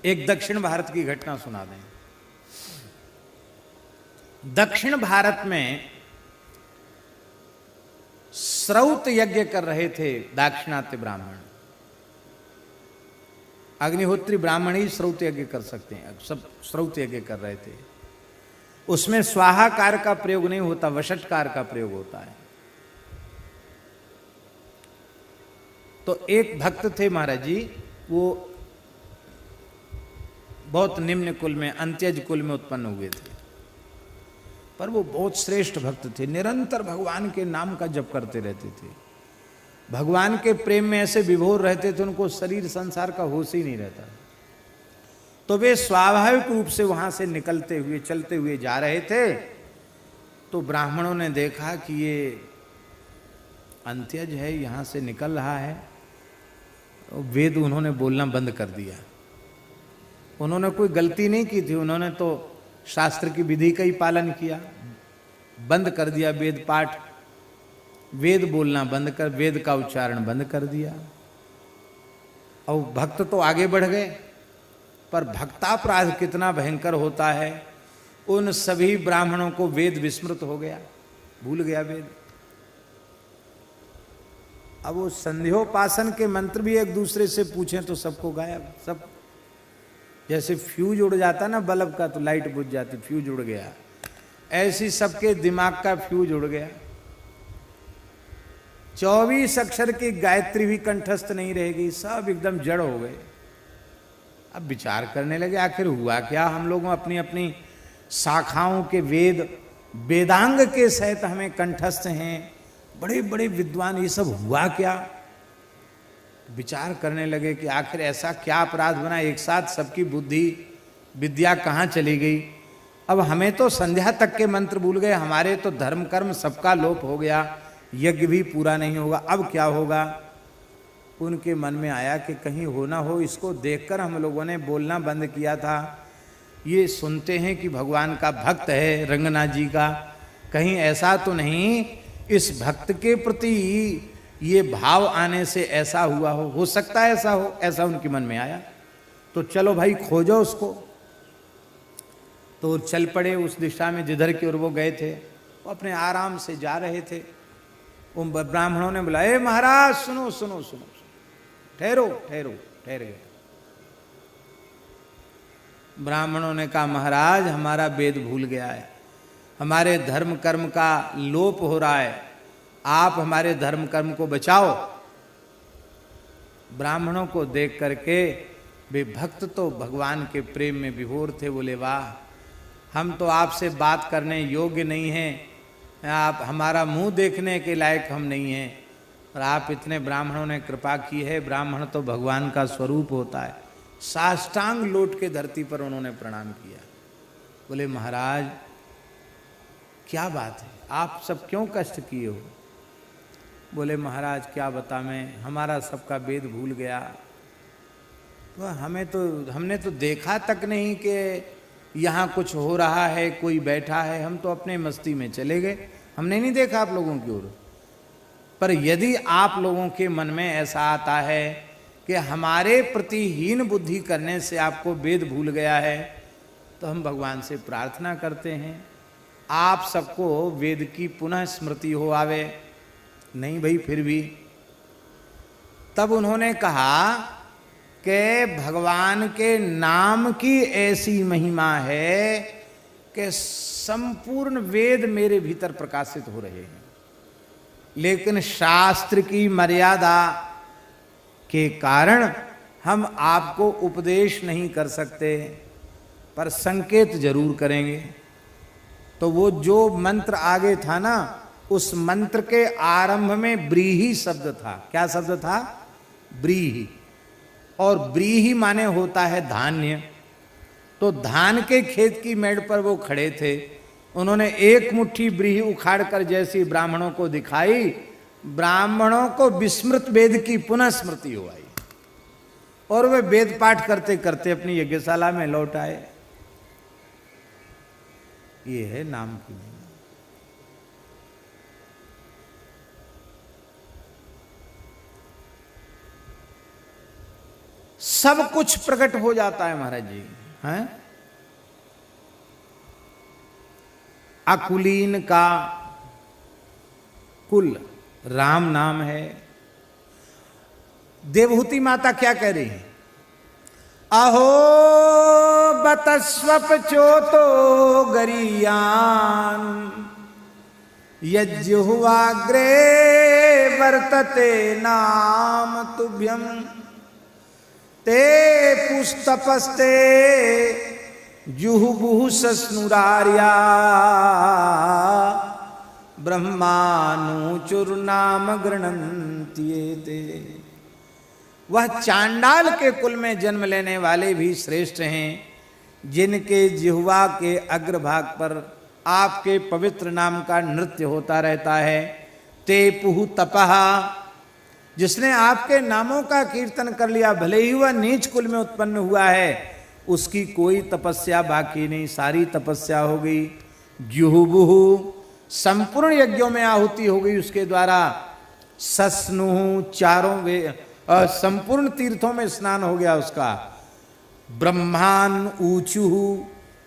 एक दक्षिण भारत की घटना सुना दें। दक्षिण भारत में श्रौत यज्ञ कर रहे थे दाक्षिणात्य ब्राह्मण। अग्निहोत्री ब्राह्मण ही श्रौत यज्ञ कर सकते हैं, सब श्रौत यज्ञ कर रहे थे। उसमें स्वाहाकार का प्रयोग नहीं होता, वषटकार का प्रयोग होता है। तो एक भक्त थे महाराज जी, वो बहुत निम्न कुल में, अंत्यज कुल में उत्पन्न हुए थे, पर वो बहुत श्रेष्ठ भक्त थे। निरंतर भगवान के नाम का जप करते रहते थे, भगवान के प्रेम में ऐसे विभोर रहते थे, उनको शरीर संसार का होश ही नहीं रहता। तो वे स्वाभाविक रूप से वहां से निकलते हुए चलते हुए जा रहे थे। तो ब्राह्मणों ने देखा कि ये अंत्यज है, यहां से निकल रहा है। वेद उन्होंने बोलना बंद कर दिया। उन्होंने कोई गलती नहीं की थी, उन्होंने तो शास्त्र की विधि का ही पालन किया। बंद कर दिया वेद पाठ, वेद बोलना बंद कर, वेद का उच्चारण बंद कर दिया। और भक्त तो आगे बढ़ गए, पर भक्तापराध कितना भयंकर होता है। उन सभी ब्राह्मणों को वेद विस्मृत हो गया, भूल गया वेद। अब वो संध्योपासन के मंत्र भी एक दूसरे से पूछें तो सबको गायब। सब जैसे फ्यूज उड़ जाता ना बल्ब का, तो लाइट बुझ जाती, फ्यूज उड़ गया, ऐसी सबके दिमाग का फ्यूज उड़ गया। 24 अक्षर की गायत्री भी कंठस्थ नहीं रहेगी, सब एकदम जड़ हो गए। अब विचार करने लगे आखिर हुआ क्या। हम लोग अपनी अपनी शाखाओं के वेद वेदांग के सहित हमें कंठस्थ हैं, बड़े बड़े विद्वान, ये सब हुआ क्या। विचार करने लगे कि आखिर ऐसा क्या अपराध बना, एक साथ सबकी बुद्धि विद्या कहाँ चली गई। अब हमें तो संध्या तक के मंत्र भूल गए, हमारे तो धर्म कर्म सबका लोप हो गया, यज्ञ भी पूरा नहीं होगा, अब क्या होगा। उनके मन में आया कि कहीं हो ना हो, इसको देखकर हम लोगों ने बोलना बंद किया था। ये सुनते हैं कि भगवान का भक्त है रंगनाथ जी का, कहीं ऐसा तो नहीं इस भक्त के प्रति ये भाव आने से ऐसा हुआ हो सकता है ऐसा हो, ऐसा उनके मन में आया। तो चलो भाई खोजो उसको। तो चल पड़े उस दिशा में जिधर की ओर वो गए थे। वो अपने आराम से जा रहे थे। उन ब्राह्मणों ने बोला, ए महाराज सुनो सुनो सुनो, ठहरो ठहरो, ठहर गए। ब्राह्मणों ने कहा, महाराज हमारा वेद भूल गया है, हमारे धर्म कर्म का लोप हो रहा है, आप हमारे धर्म कर्म को बचाओ। ब्राह्मणों को देख करके वे भक्त तो भगवान के प्रेम में विभोर थे। बोले, वाह, हम तो आपसे बात करने योग्य नहीं हैं, आप हमारा मुंह देखने के लायक हम नहीं हैं, और आप इतने ब्राह्मणों ने कृपा की है। ब्राह्मण तो भगवान का स्वरूप होता है। साष्टांग लौट के धरती पर उन्होंने प्रणाम किया। बोले, महाराज क्या बात है, आप सब क्यों कष्ट किए हो। बोले, महाराज क्या बता मैं, हमारा सबका वेद भूल गया। तो हमने तो देखा तक नहीं कि यहाँ कुछ हो रहा है, कोई बैठा है, हम तो अपने मस्ती में चले गए, हमने नहीं देखा आप लोगों की ओर। पर यदि आप लोगों के मन में ऐसा आता है कि हमारे प्रति हीन बुद्धि करने से आपको वेद भूल गया है, तो हम भगवान से प्रार्थना करते हैं आप सबको वेद की पुनः स्मृति हो आवे। नहीं भाई, फिर भी। तब उन्होंने कहा कि भगवान के नाम की ऐसी महिमा है कि संपूर्ण वेद मेरे भीतर प्रकाशित हो रहे हैं, लेकिन शास्त्र की मर्यादा के कारण हम आपको उपदेश नहीं कर सकते, पर संकेत जरूर करेंगे। तो वो जो मंत्र आगे था ना, उस मंत्र के आरंभ में ब्रीही शब्द था। क्या शब्द था? ब्रीही। और ब्रीही माने होता है धान्य। तो धान के खेत की मेड़ पर वो खड़े थे, उन्होंने एक मुट्ठी ब्रीही उखाड़कर जैसी ब्राह्मणों को दिखाई, ब्राह्मणों को विस्मृत वेद की पुनः स्मृति हो आई, और वे वेद पाठ करते करते अपनी यज्ञशाला में लौट आए। ये है नाम की महिमा। सब कुछ प्रकट हो जाता है महाराज जी हैं। अकुलीन का कुल राम नाम है। देवहूति माता क्या कह रही है? अहो बतस्वप चोतो गरियान यज्जुह्वाग्रे वर्तते नाम तुभ्यम ते पुस्तपस्ते जुहुबुहु सस्नुरार्या ब्रह्मानुचुर्नाम गृणन्त्येते। वह चांडाल के कुल में जन्म लेने वाले भी श्रेष्ठ हैं, जिनके जिह्वा के अग्रभाग पर आपके पवित्र नाम का नृत्य होता रहता है। ते पुहु तपः, जिसने आपके नामों का कीर्तन कर लिया, भले ही वह नीच कुल में उत्पन्न हुआ है, उसकी कोई तपस्या बाकी नहीं, सारी तपस्या हो गई। जुहुबुहु, संपूर्ण यज्ञों में आहुति हो गई उसके द्वारा। सस्नु, चारों वे संपूर्ण तीर्थों में स्नान हो गया उसका। ब्रह्मान ऊचुहु,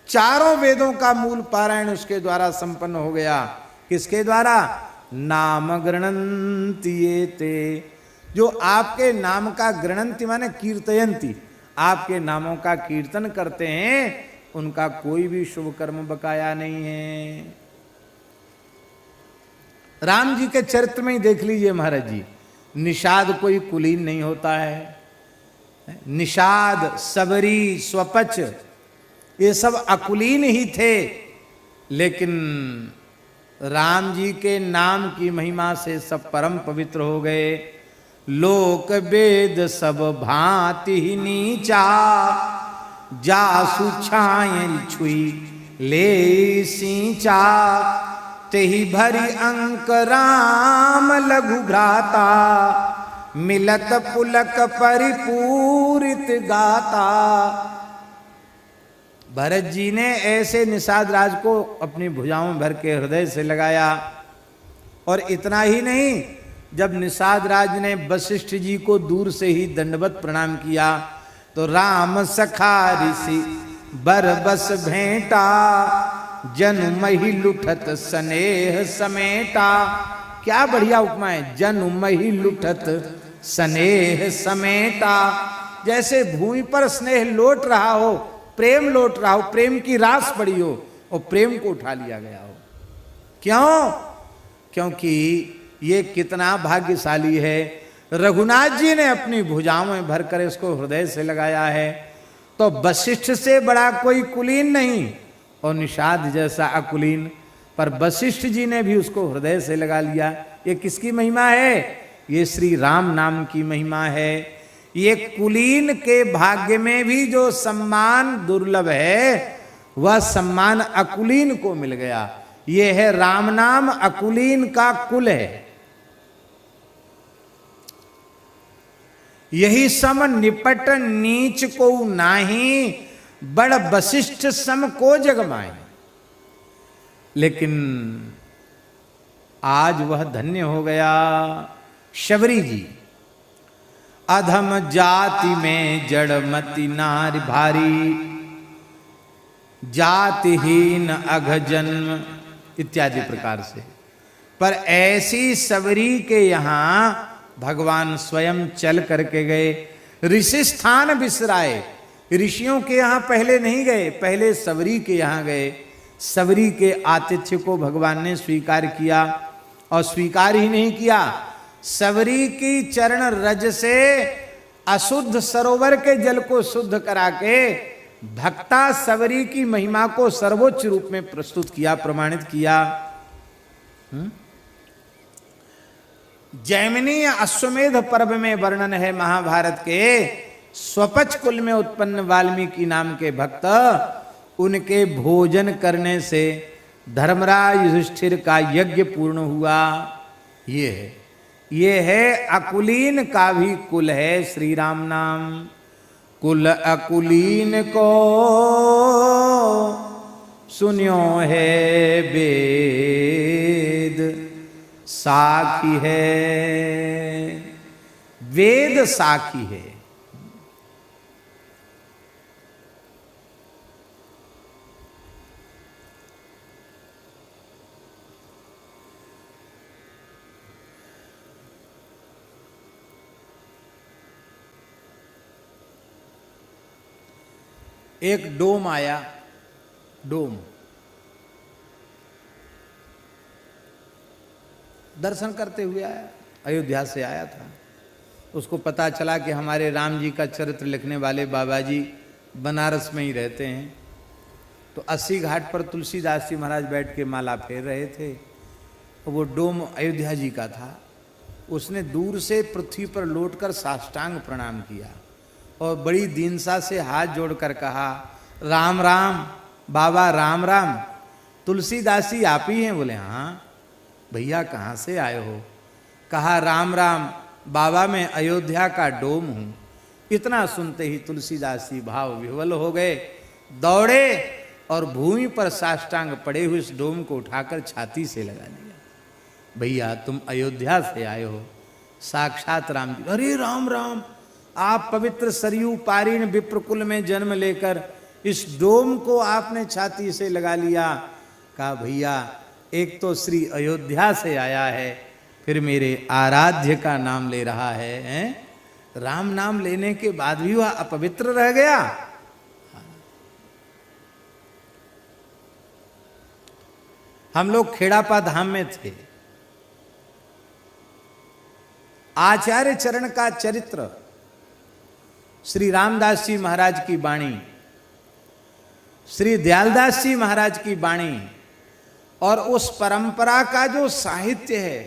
चारों वेदों का मूल पारायण उसके द्वारा संपन्न हो गया। किसके द्वारा? नाम गृणन्त्येते, जो आपके नाम का गृणन्ति माने कीर्तयन्ति, आपके नामों का कीर्तन करते हैं, उनका कोई भी शुभ कर्म बकाया नहीं है। राम जी के चरित्र में ही देख लीजिए महाराज जी, निषाद कोई कुलीन नहीं होता है। निषाद, सबरी, स्वपच, ये सब अकुलीन ही थे, लेकिन राम जी के नाम की महिमा से सब परम पवित्र हो गए। लोक वेद सब भांति ही नीचा, जासु छायल छुई ले सींचा, तेहि भरी अंक राम लघु भ्राता, मिलत पुलक परिपूरित गाता। भरत जी ने ऐसे निषाद राज को अपनी भुजाओं भर के हृदय से लगाया। और इतना ही नहीं, जब निषाद राज ने वशिष्ठ जी को दूर से ही दंडवत प्रणाम किया, तो राम सखा ऋषि बर बस भेंटा, जनु मही लुठत स्नेह समेटा। क्या बढ़िया उपमा है, जनु मही लुठत स्नेह समेटा। जैसे भूमि पर स्नेह लौट रहा हो, प्रेम लौट रहा हो, प्रेम की रास पड़ी हो और प्रेम को उठा लिया गया हो। क्यों? क्योंकि ये कितना भाग्यशाली है, रघुनाथ जी ने अपनी भुजाओं में भरकर इसको हृदय से लगाया है। तो वशिष्ठ से बड़ा कोई कुलीन नहीं और निषाद जैसा अकुलीन, पर वशिष्ठ जी ने भी उसको हृदय से लगा लिया। ये किसकी महिमा है? ये श्री राम नाम की महिमा है। ये कुलीन के भाग्य में भी जो सम्मान दुर्लभ है, वह सम्मान अकुलीन को मिल गया। ये है राम नाम, अकुलीन का कुल है। यही सम निपट नीच को नाही, बड़ वशिष्ठ सम को जगमाए। लेकिन आज वह धन्य हो गया। शबरी जी, अधम जाति में जड़मति नारी भारी, जातिहीन अघ जन्म इत्यादि प्रकार से। पर ऐसी सबरी के यहाँ भगवान स्वयं चल करके गए। ऋषि स्थान बिसराए, ऋषियों के यहाँ पहले नहीं गए, पहले सबरी के यहाँ गए। सबरी के आतिथ्य को भगवान ने स्वीकार किया, और स्वीकार ही नहीं किया, सबरी की चरण रज से अशुद्ध सरोवर के जल को शुद्ध करा के भक्ता सबरी की महिमा को सर्वोच्च रूप में प्रस्तुत किया, प्रमाणित किया। जैमिनी अश्वमेध पर्व में वर्णन है महाभारत के। स्वपच कुल में उत्पन्न वाल्मीकि नाम के भक्त, उनके भोजन करने से धर्मराज युधिष्ठिर का यज्ञ पूर्ण हुआ। ये है अकुलीन का भी कुल है श्री राम नाम। कुल अकुलीन को सुनियो है वेद साखी है, वेद साखी है। एक डोम आया, डोम दर्शन करते हुए आया, अयोध्या से आया था। उसको पता चला कि हमारे राम जी का चरित्र लिखने वाले बाबा जी बनारस में ही रहते हैं। तो 80 घाट पर तुलसीदास जी महाराज बैठ के माला फेर रहे थे, और वो डोम अयोध्या जी का था। उसने दूर से पृथ्वी पर लौटकर साष्टांग प्रणाम किया और बड़ी दीनता से हाथ जोड़कर कहा, राम राम बाबा, राम राम। तुलसीदास जी आप ही हैं? बोले हाँ। भैया कहाँ से आए हो? कहा राम राम बाबा, मैं अयोध्या का डोम हूँ। इतना सुनते ही तुलसीदास जी भाव विह्वल हो गए, दौड़े और भूमि पर साष्टांग पड़े हुए इस डोम को उठाकर छाती से लगा लिया। भैया तुम अयोध्या से आए हो, साक्षात राम जी। अरे राम राम, आप पवित्र सरयू पारीण विप्रकुल में जन्म लेकर इस डोम को आपने छाती से लगा लिया। कहा भैया एक तो श्री अयोध्या से आया है, फिर मेरे आराध्य का नाम ले रहा है, हैं? राम नाम लेने के बाद भी वह अपवित्र रह गया। हम लोग खेड़ापा धाम में थे। आचार्य चरण का चरित्र, श्री रामदास जी महाराज की वाणी, श्री दयालदास जी महाराज की वाणी और उस परंपरा का जो साहित्य है,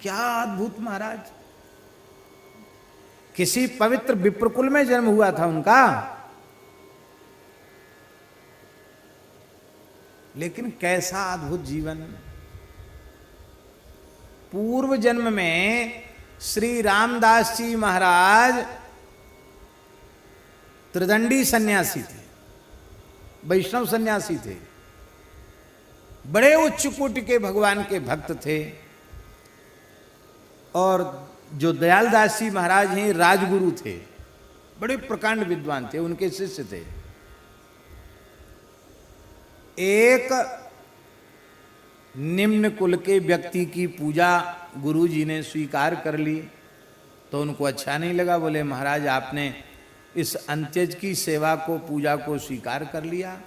क्या अद्भुत महाराज। किसी पवित्र विप्रकुल में जन्म हुआ था उनका, लेकिन कैसा अद्भुत जीवन। पूर्व जन्म में श्री रामदास जी महाराज त्रिदंडी सन्यासी थे, वैष्णव सन्यासी थे, बड़े उच्च कोटि के भगवान के भक्त थे। और जो दयालदास जी महाराज हैं राजगुरु थे, बड़े प्रकांड विद्वान थे, उनके शिष्य थे। एक निम्न कुल के व्यक्ति की पूजा गुरु जी ने स्वीकार कर ली, तो उनको अच्छा नहीं लगा। बोले महाराज आपने इस अंत्यज की सेवा को, पूजा को स्वीकार कर लिया।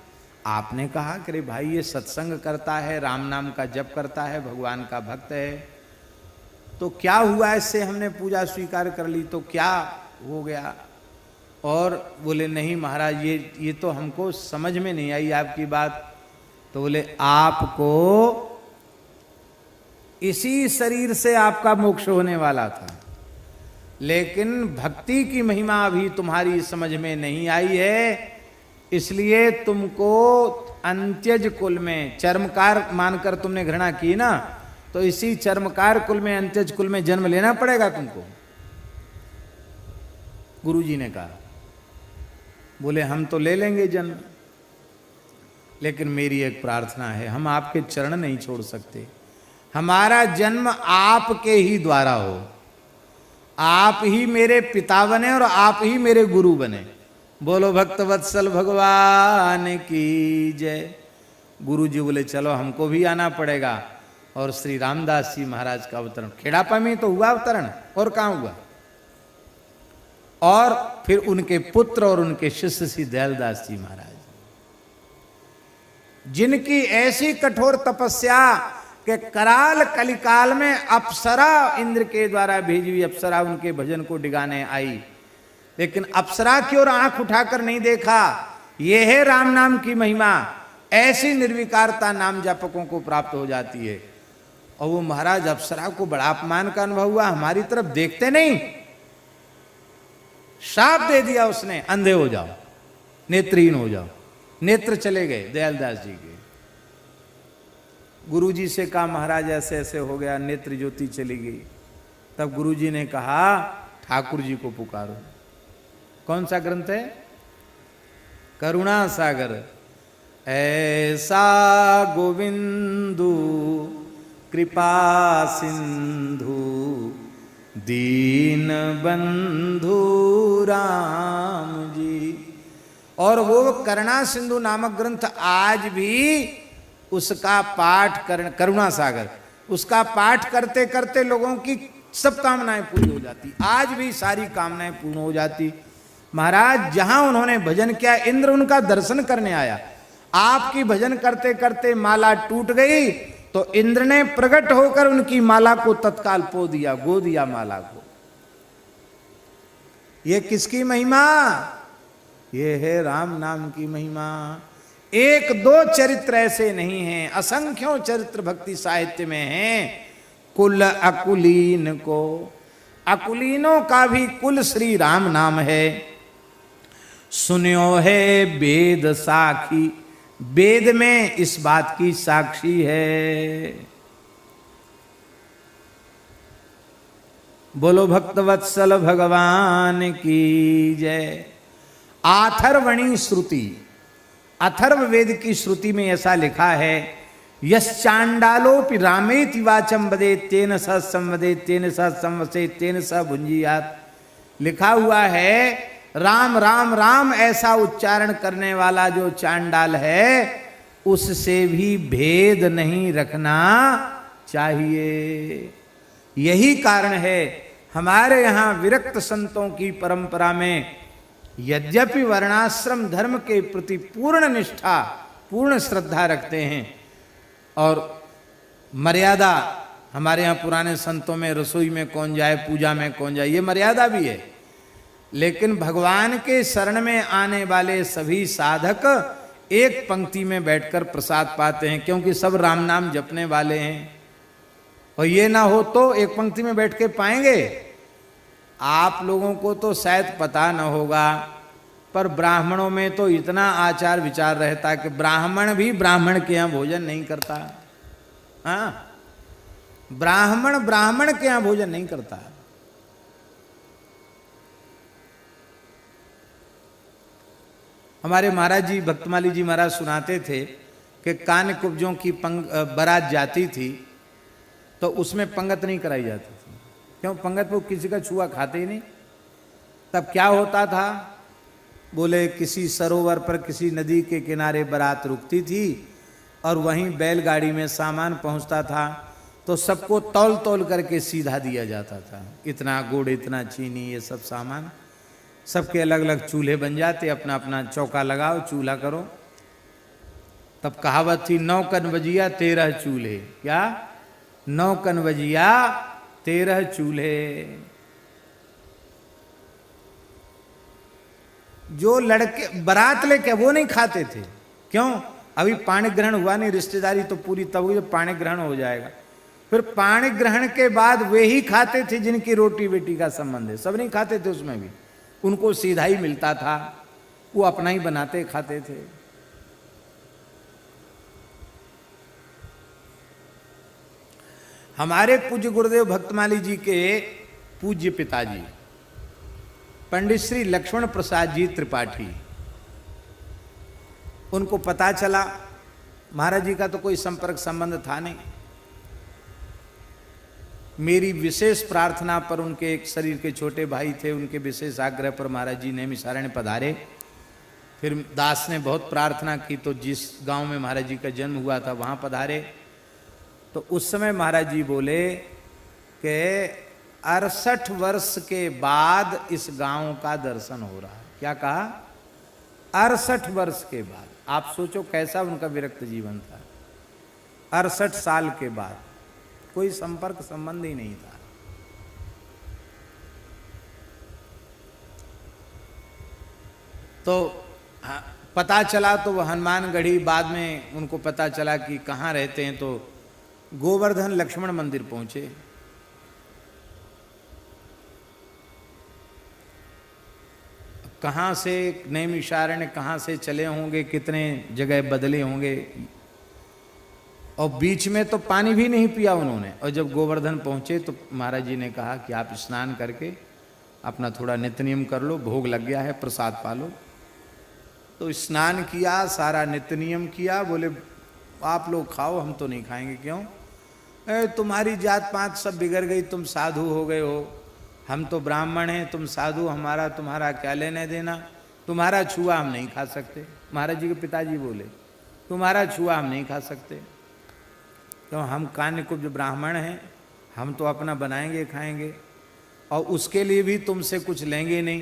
आपने कहा कि रे भाई ये सत्संग करता है, राम नाम का जप करता है, भगवान का भक्त है, तो क्या हुआ इससे? हमने पूजा स्वीकार कर ली तो क्या हो गया? और बोले नहीं महाराज ये तो हमको समझ में नहीं आई आपकी बात। तो बोले आपको इसी शरीर से आपका मोक्ष होने वाला था, लेकिन भक्ति की महिमा अभी तुम्हारी समझ में नहीं आई है, इसलिए तुमको अंत्यज कुल में, चर्मकार मानकर तुमने घृणा की ना, तो इसी चर्मकार कुल में, अंत्यज कुल में जन्म लेना पड़ेगा तुमको। गुरुजी ने कहा। बोले हम तो ले लेंगे जन्म, लेकिन मेरी एक प्रार्थना है, हम आपके चरण नहीं छोड़ सकते। हमारा जन्म आपके ही द्वारा हो, आप ही मेरे पिता बने और आप ही मेरे गुरु बने। बोलो भक्त वत्सल भगवान की जय। गुरु जी बोले चलो हमको भी आना पड़ेगा। और श्री रामदास जी महाराज का अवतरण खेड़ापा में तो हुआ अवतरण, और कहाँ हुआ। और फिर उनके पुत्र और उनके शिष्य श्री दयालदास जी महाराज, जिनकी ऐसी कठोर तपस्या कि कराल कलिकाल में अप्सरा, इंद्र के द्वारा भेजी हुई अप्सरा उनके भजन को डिगाने आई, लेकिन अप्सरा की ओर आंख उठाकर नहीं देखा। यह है राम नाम की महिमा। ऐसी निर्विकारता नाम जापकों को प्राप्त हो जाती है। और वो महाराज अप्सरा को बड़ा अपमान का अनुभव हुआ, हमारी तरफ देखते नहीं, शाप दे दिया उसने, अंधे हो जाओ, नेत्रहीन हो जाओ। नेत्र चले गए दयालदास जी के। गुरुजी से कहा महाराज ऐसे ऐसे हो गया, नेत्र ज्योति चली गई। तब गुरुजी ने कहा ठाकुर जी को पुकारो। कौन सा ग्रंथ है? करुणा सागर। ऐसा गोविंदु कृपा सिंधु दीन बंधु राम जी। और वो करुणा सिंधु नामक ग्रंथ आज भी उसका पाठ करुणा सागर, उसका पाठ करते करते लोगों की सब कामनाएं पूरी हो जाती। आज भी सारी कामनाएं पूर्ण हो जाती। महाराज जहां उन्होंने भजन किया, इंद्र उनका दर्शन करने आया। आपकी भजन करते करते माला टूट गई तो इंद्र ने प्रकट होकर उनकी माला को तत्काल पो दिया, गो दिया माला को। ये किसकी महिमा? ये है राम नाम की महिमा। एक दो चरित्र ऐसे नहीं हैं, असंख्यों चरित्र भक्ति साहित्य में हैं। कुल अकुलीन को, अकुलीनों का भी कुल श्री राम नाम है। सुन्यो है वेद साखी, वेद में इस बात की साक्षी है। बोलो भक्तवत्सल भगवान की जय। आथर्वणी श्रुति, अथर्व वेद की श्रुति में ऐसा लिखा है, यश्चांडालोपि रामेति वाचम वदेत् तेन स संवदेत् तेन स संवसेत् तेन स भुंजीयात्। लिखा हुआ है राम राम राम ऐसा उच्चारण करने वाला जो चांडाल है उससे भी भेद नहीं रखना चाहिए। यही कारण है हमारे यहाँ विरक्त संतों की परंपरा में यद्यपि वर्णाश्रम धर्म के प्रति पूर्ण निष्ठा, पूर्ण श्रद्धा रखते हैं और मर्यादा, हमारे यहाँ पुराने संतों में रसोई में कौन जाए, पूजा में कौन जाए, ये मर्यादा भी है। लेकिन भगवान के शरण में आने वाले सभी साधक एक पंक्ति में बैठकर प्रसाद पाते हैं, क्योंकि सब राम नाम जपने वाले हैं। और ये ना हो तो एक पंक्ति में बैठ के पाएंगे? आप लोगों को तो शायद पता न होगा, पर ब्राह्मणों में तो इतना आचार विचार रहता है कि ब्राह्मण भी ब्राह्मण के यहाँ भोजन नहीं करता। हाँ, ब्राह्मण ब्राह्मण के यहाँ भोजन नहीं करता। हमारे महाराज जी, भक्तमाली जी महाराज सुनाते थे कि कान कुब्जों की बारात जाती थी तो उसमें पंगत नहीं कराई जाती थी। क्यों? पंगत में किसी का छुआ खाते ही नहीं। तब क्या होता था? बोले किसी सरोवर पर, किसी नदी के किनारे बारात रुकती थी और वहीं बैलगाड़ी में सामान पहुंचता था तो सबको तौल तौल करके सीधा दिया जाता था। इतना गुड़, इतना चीनी, ये सब सामान, सबके अलग अलग चूल्हे बन जाते, अपना अपना चौका लगाओ, चूल्हा करो। तब कहावत थी 9 कनवजिया 13 चूल्हे। क्या? 9 कनवजिया 13 चूल्हे। जो लड़के बारात लेके वो नहीं खाते थे। क्यों? अभी पाणी ग्रहण हुआ नहीं, रिश्तेदारी तो पूरी तब हुई जब पाणी ग्रहण हो जाएगा। फिर पाणी ग्रहण के बाद वे ही खाते थे जिनकी रोटी बेटी का संबंध है। सब नहीं खाते थे, उसमें भी उनको सीधा ही मिलता था, वो अपना ही बनाते खाते थे। हमारे पूज्य गुरुदेव भक्तमाली जी के पूज्य पिताजी पंडित श्री लक्ष्मण प्रसाद जी त्रिपाठी, उनको पता चला, महाराज जी का तो कोई संपर्क संबंध था नहीं, मेरी विशेष प्रार्थना पर, उनके एक शरीर के छोटे भाई थे, उनके विशेष आग्रह पर महाराज जी नैमिषारण्य पधारे। फिर दास ने बहुत प्रार्थना की तो जिस गांव में महाराज जी का जन्म हुआ था वहां पधारे। तो उस समय महाराज जी बोले कि 68 वर्ष के बाद इस गांव का दर्शन हो रहा है। क्या कहा? 68 वर्ष के बाद। आप सोचो कैसा उनका विरक्त जीवन था। 68 साल के बाद कोई संपर्क संबंध ही नहीं था। तो पता चला तो वह हनुमानगढ़ी, बाद में उनको पता चला कि कहाँ रहते हैं, तो गोवर्धन लक्ष्मण मंदिर पहुंचे। कहाँ से नैमिषारण्य कहाँ से चले होंगे, कितने जगह बदले होंगे, और बीच में तो पानी भी नहीं पिया उन्होंने। और जब गोवर्धन पहुंचे तो महाराज जी ने कहा कि आप स्नान करके अपना थोड़ा नित्य नियम कर लो, भोग लग गया है, प्रसाद पालो। तो स्नान किया, सारा नित्य नियम किया। बोले आप लोग खाओ, हम तो नहीं खाएंगे। क्यों? तुम्हारी जात पात सब बिगड़ गई, तुम साधु हो गए हो, हम तो ब्राह्मण हैं, तुम साधु, हमारा तुम्हारा क्या लेने देना, तुम्हारा छुआ हम नहीं खा सकते। महाराज जी के पिताजी बोले तुम्हारा छुआ हम नहीं खा सकते, क्यों? हम कान्यकुब्ज ब्राह्मण हैं, हम तो अपना बनाएंगे खाएंगे, और उसके लिए भी तुमसे कुछ लेंगे नहीं,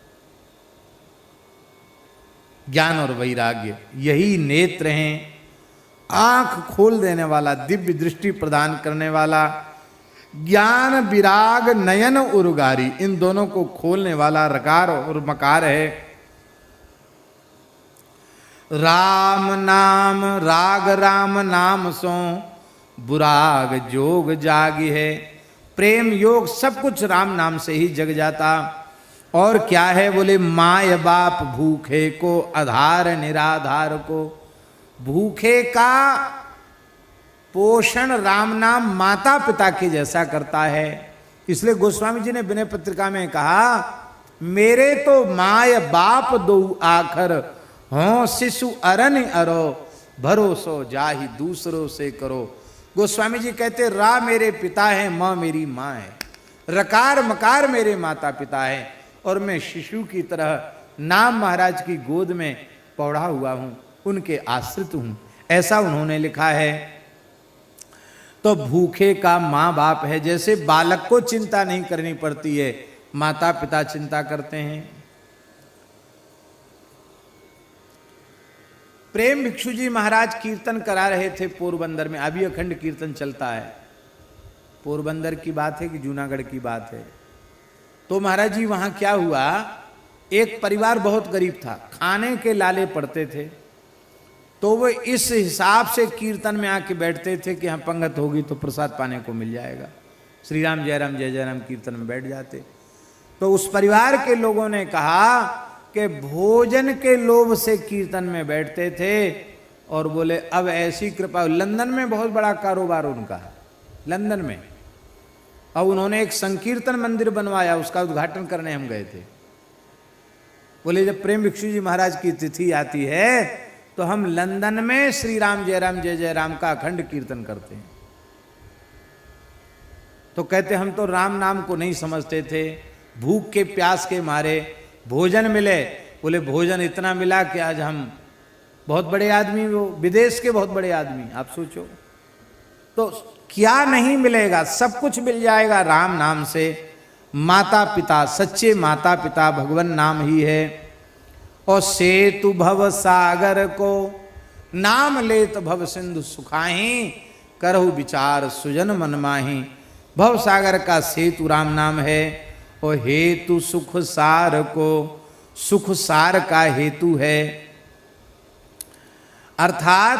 ज्ञान और वैराग्य यही नेत्र हैं, आंख खोल देने वाला, दिव्य दृष्टि प्रदान करने वाला। ज्ञान विराग नयन उर्गारी, इन दोनों को खोलने वाला रकार और मकार है। राम नाम राग राम नाम सो बुराग जोग जागी है। प्रेम योग सब कुछ राम नाम से ही जग जाता। और क्या है बोले, माय बाप भूखे को आधार निराधार को। भूखे का पोषण राम नाम माता पिता के जैसा करता है। इसलिए गोस्वामी जी ने विनय पत्रिका में कहा, मेरे तो माय बाप दो आखर हों शिशु अरन अरो भरोसो जाहि दूसरों से करो। गोस्वामी जी कहते, रा मेरे पिता है, माँ मेरी माँ है, रकार मकार मेरे माता पिता है, और मैं शिशु की तरह नाम महाराज की गोद में पौड़ा हुआ हूं, उनके आश्रित हूं, ऐसा उन्होंने लिखा है। तो भूखे का माँ बाप है। जैसे बालक को चिंता नहीं करनी पड़ती है, माता पिता चिंता करते हैं। प्रेम भिक्षु जी महाराज कीर्तन करा रहे थे पोरबंदर में, अभी अखंड कीर्तन चलता है। पोरबंदर की बात है कि जूनागढ़ की बात है? तो महाराज जी वहां क्या हुआ, एक परिवार बहुत गरीब था, खाने के लाले पड़ते थे, तो वो इस हिसाब से कीर्तन में आके बैठते थे कि हाँ पंगत होगी तो प्रसाद पाने को मिल जाएगा, श्री राम जय राम जय जय राम कीर्तन में बैठ जाते। तो उस परिवार के लोगों ने कहा कि भोजन के लोभ से कीर्तन में बैठते थे, और बोले अब ऐसी कृपा। लंदन में बहुत बड़ा कारोबार उनका, लंदन में, अब उन्होंने एक संकीर्तन मंदिर बनवाया, उसका उद्घाटन करने हम गए थे। बोले जब प्रेम भिक्षु जी महाराज की तिथि आती है तो हम लंदन में श्री राम जय जय राम का अखंड कीर्तन करते हैं। तो कहते हम तो राम नाम को नहीं समझते थे, भूख के प्यास के मारे भोजन मिले। बोले भोजन इतना मिला कि आज हम बहुत बड़े आदमी, वो विदेश के बहुत बड़े आदमी, आप सोचो। तो क्या नहीं मिलेगा, सब कुछ मिल जाएगा राम नाम से। माता पिता, सच्चे माता पिता भगवान नाम ही है। और सेतु भव सागर को नाम लेत भव सिंधु सुखाही, करहु विचार सुजन मन माही। भव सागर का सेतु राम नाम है, और हेतु सुख सार को, सुख सार का हेतु है। अर्थात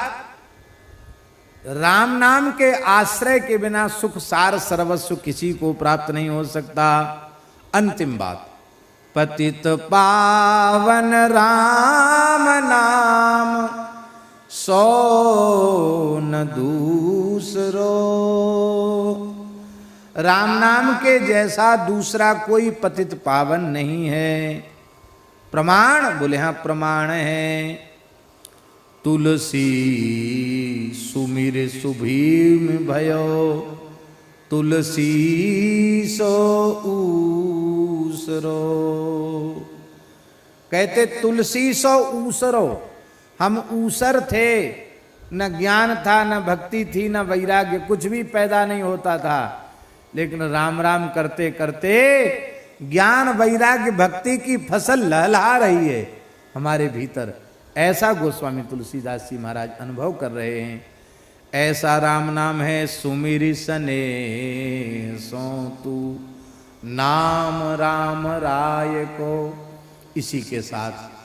राम नाम के आश्रय के बिना सुख सार सर्वस्व किसी को प्राप्त नहीं हो सकता। अंतिम बात, पतित पावन राम नाम सो न दूसरो। राम नाम के जैसा दूसरा कोई पतित पावन नहीं है। प्रमाण, बोले हाँ प्रमाण है। तुलसी सुमिर सुभीम भयो, तुलसी सो ऊसरो। कहते तुलसी सो ऊसरो, हम ऊसर थे, न ज्ञान था, न भक्ति थी, न वैराग्य, कुछ भी पैदा नहीं होता था। लेकिन राम राम करते करते ज्ञान वैराग्य भक्ति की फसल लहलहा रही है हमारे भीतर। ऐसा गोस्वामी तुलसीदास जी महाराज अनुभव कर रहे हैं। ऐसा राम नाम है, सुमिरि सने सो तू नाम राम राय को। इसी के साथ